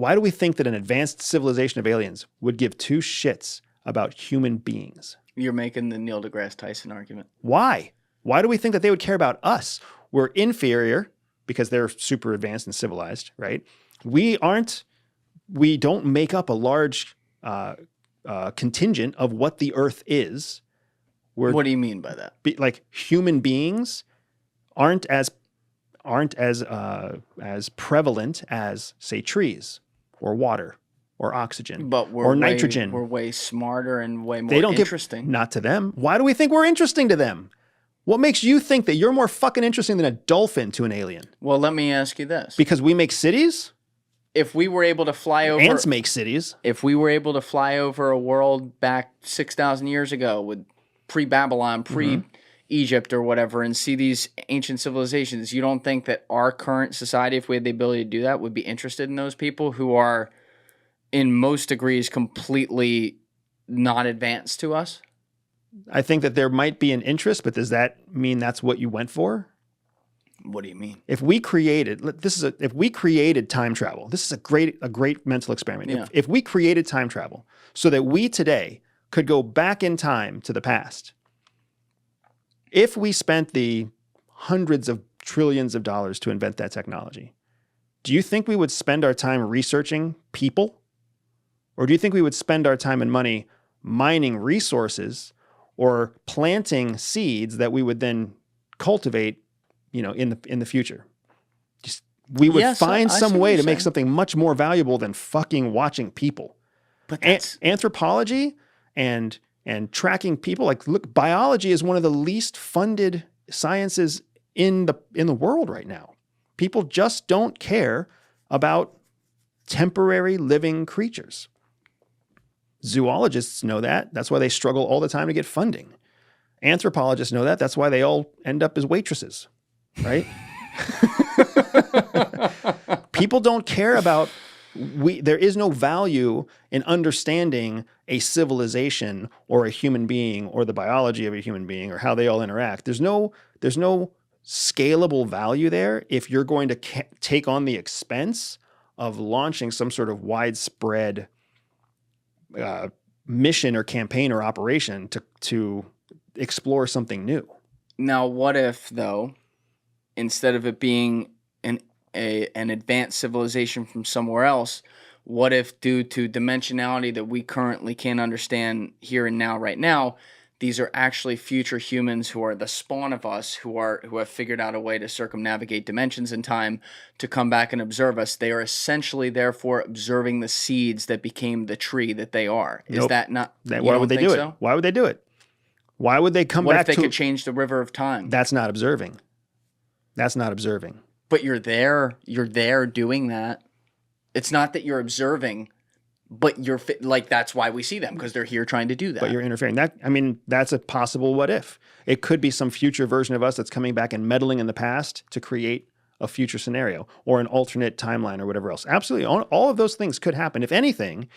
Why do we think that an advanced civilization of aliens would give two shits about human beings? You're making the Neil deGrasse Tyson argument. Why? Why do we think that they would care about us? We're inferior because they're super advanced and civilized, right? We don't make up a large contingent of what the Earth is. What do you mean by that? Like human beings aren't as prevalent as, say, trees or water or oxygen or nitrogen. We're way smarter and way more interesting. Not to them. Why do we think we're interesting to them? What makes you think that you're more fucking interesting than a dolphin to an alien? Well, let me ask you this. Because we make cities? If we were able to fly over... Ants make cities. If we were able to fly over a world back 6,000 years ago with pre-Babylon, pre-Egypt or whatever, and see these ancient civilizations, you don't think that our current society, if we had the ability to do that, would be interested in those people who are, in most degrees, completely not advanced to us? I think that there might be an interest, but does that mean that's what you went for? What do you mean? If we created time travel, this is a great mental experiment. Yeah. If we created time travel so that we today could go back in time to the past, if we spent the hundreds of trillions of dollars to invent that technology, do you think we would spend our time researching people? Or do you think we would spend our time and money mining resources or planting seeds that we would then cultivate, in the future? We would find some way to make something much more valuable than fucking watching people. But that's... Anthropology and tracking people, look, biology is one of the least funded sciences in the world right now. People just don't care about temporary living creatures. Zoologists know that. That's why they struggle all the time to get funding. Anthropologists know that. That's why they all end up as waitresses, right? People don't care about... There is no value in understanding a civilization or a human being or the biology of a human being or how they all interact. There's no scalable value there if you're going to take on the expense of launching some sort of widespread mission or campaign or operation to explore something new. Now, what if, though, instead of it being an advanced civilization from somewhere else, what if, due to dimensionality that we currently can't understand here and now, right now, these are actually future humans who are the spawn of us, who have figured out a way to circumnavigate dimensions and time to come back and observe us. They are essentially, therefore, observing the seeds that became the tree that they are. Is that not? Why would they do it? Why would they do it? Why would they come back? What if they could change the river of time? That's not observing. That's not observing. But you're there doing that. It's not that you're observing, but that's why we see them, because they're here trying to do that. But you're interfering. That's a possible what if. It could be some future version of us that's coming back and meddling in the past to create a future scenario or an alternate timeline or whatever else. Absolutely. All of those things could happen. If anything,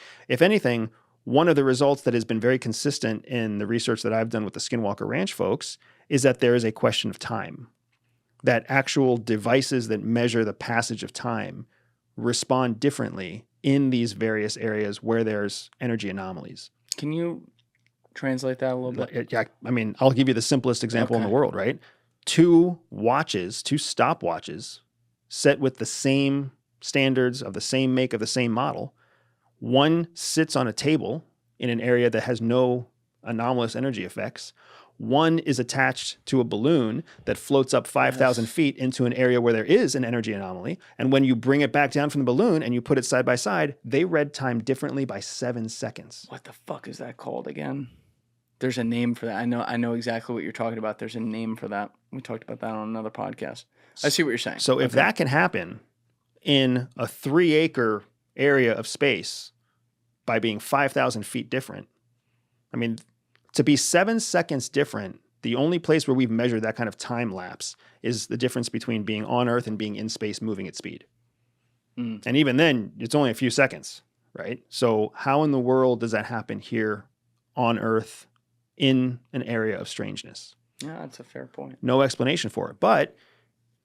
one of the results that has been very consistent in the research that I've done with the Skinwalker Ranch folks is that there is a question of time. That actual devices that measure the passage of time respond differently in these various areas where there's energy anomalies. Can you translate that a little bit? Yeah, I'll give you the simplest example in the world, right? Two stopwatches set with the same standards of the same make of the same model. One sits on a table in an area that has no anomalous energy effects. One is attached to a balloon that floats up 5,000 feet into an area where there is an energy anomaly. And when you bring it back down from the balloon and you put it side by side, they read time differently by 7 seconds. What the fuck is that called again? There's a name for that. I know exactly what you're talking about. There's a name for that. We talked about that on another podcast. I see what you're saying. So if that can happen in a 3-acre area of space by being 5,000 feet different, to be 7 seconds different, the only place where we've measured that kind of time lapse is the difference between being on Earth and being in space moving at speed. And even then, it's only a few seconds, right? So how in the world does that happen here on Earth in an area of strangeness? Yeah, that's a fair point. No explanation for it. But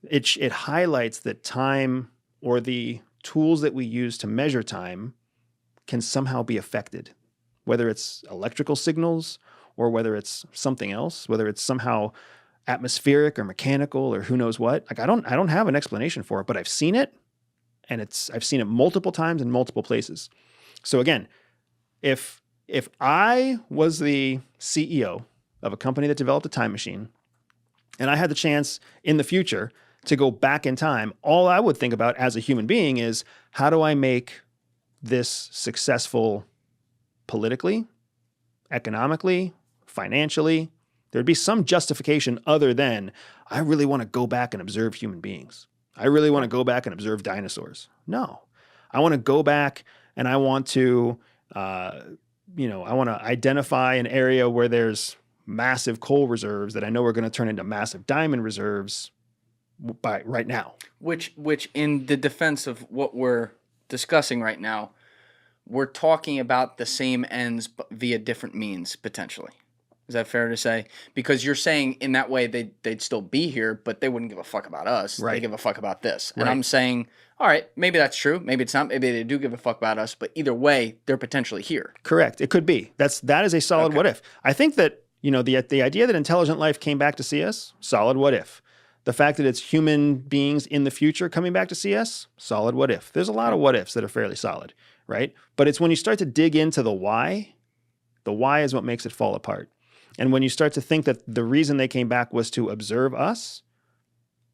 it highlights that time, or the tools that we use to measure time can somehow be affected, whether it's electrical signals or whether it's something else, whether it's somehow atmospheric or mechanical or who knows what. Like I don't have an explanation for it, but I've seen it, and I've seen it multiple times in multiple places. So again, if I was the CEO of a company that developed a time machine, and I had the chance in the future to go back in time, all I would think about as a human being is, how do I make this successful politically, economically, financially? There'd be some justification other than, I really want to go back and observe human beings. I really want to go back and observe dinosaurs. No, I want to go back and I want to, I want to identify an area where there's massive coal reserves that I know are going to turn into massive diamond reserves by right now. Which in the defense of what we're discussing right now, we're talking about the same ends but via different means, potentially. Is that fair to say? Because you're saying in that way they'd still be here, but they wouldn't give a fuck about us. Right. They give a fuck about this. And Right. I'm saying, all right, maybe that's true. Maybe it's not. Maybe they do give a fuck about us. But either way, they're potentially here. Correct. It could be. That is a solid Okay. what if. I think that, the idea that intelligent life came back to see us, solid what if. The fact that it's human beings in the future coming back to see us, solid what if. There's a lot of what ifs that are fairly solid, right? But it's when you start to dig into the why is what makes it fall apart. And when you start to think that the reason they came back was to observe us,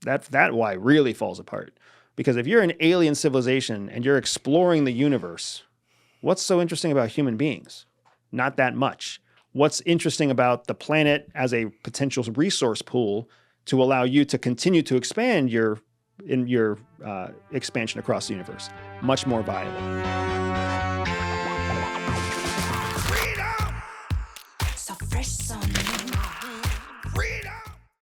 that why really falls apart. Because if you're an alien civilization and you're exploring the universe, what's so interesting about human beings? Not that much. What's interesting about the planet as a potential resource pool to allow you to continue to expand your expansion across the universe? Much more viable. So fresh on me. Freedom.